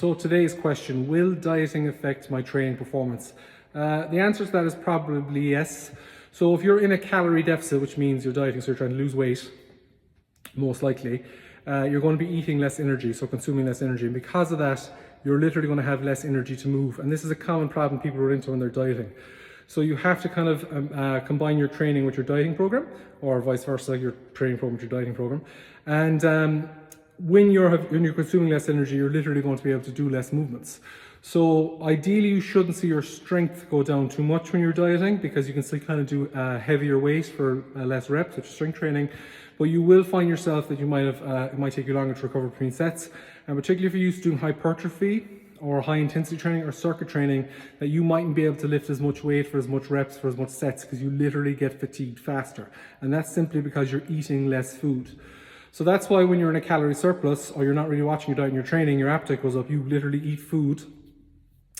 So today's question, will dieting affect my training performance? The answer to that is probably yes. So if you're in a calorie deficit, which means you're dieting, so you're trying to lose weight, most likely, you're going to be eating less energy, so consuming less energy. And because of that, you're literally going to have less energy to move. And this is a common problem people run into when they're dieting. So you have to kind of combine your training with your dieting program, or vice versa, your training program with your dieting program. And when you're consuming less energy, you're literally going to be able to do less movements. So ideally, you shouldn't see your strength go down too much when you're dieting, because you can still kind of do heavier weight for less reps, which is strength training. But you will find yourself that you might have it might take you longer to recover between sets, and particularly if you're used to doing hypertrophy or high intensity training or circuit training, that you mightn't be able to lift as much weight for as much reps for as much sets, because you literally get fatigued faster, and that's simply because you're eating less food. So that's why when you're in a calorie surplus, or you're not really watching your diet and your training, your appetite goes up, you literally eat food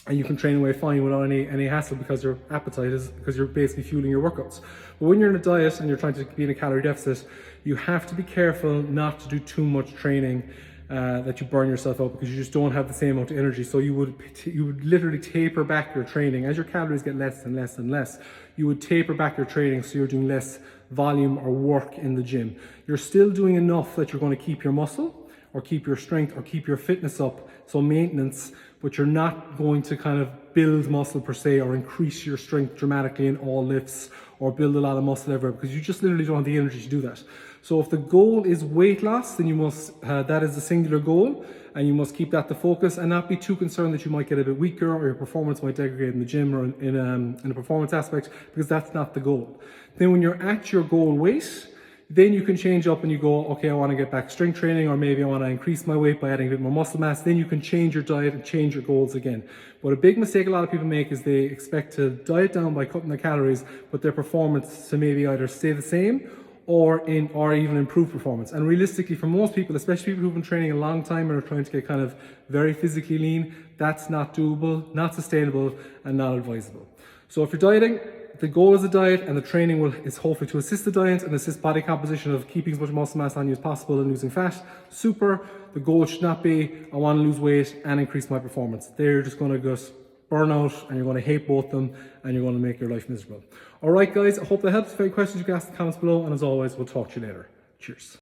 and you can train away fine without any hassle, because your appetite is, because you're basically fueling your workouts. But when you're in a diet and you're trying to be in a calorie deficit, you have to be careful not to do too much training that you burn yourself out, because you just don't have the same amount of energy. So you would literally taper back your training as your calories get less and less and less. You would taper back your training, so you're doing less volume or work in the gym. You're still doing enough that you're going to keep your muscle or keep your strength or keep your fitness up, so maintenance, but you're not going to kind of build muscle per se, or increase your strength dramatically in all lifts, or build a lot of muscle everywhere, because you just literally don't have the energy to do that. So if the goal is weight loss, then you must, that is the singular goal, and you must keep that the focus, and not be too concerned that you might get a bit weaker or your performance might degrade in the gym or in a performance aspect, because that's not the goal. Then when you're at your goal weight, then you can change up and you go, okay, I want to get back strength training, or maybe I want to increase my weight by adding a bit more muscle mass. Then you can change your diet and change your goals again. But a big mistake a lot of people make is they expect to diet down by cutting their calories, but their performance to maybe either stay the same or even improve performance. And realistically, for most people, especially people who've been training a long time and are trying to get kind of very physically lean, that's not doable, not sustainable, and not advisable. So if you're dieting, the goal is the diet, and the training is hopefully to assist the diet and assist body composition of keeping as much muscle mass on you as possible and losing fat. Super. The goal should not be, I want to lose weight and increase my performance. There you're just going to just burn out, and you're going to hate both of them, and you're going to make your life miserable. All right, guys, I hope that helps. If you have any questions, you can ask in the comments below, and as always, we'll talk to you later. Cheers.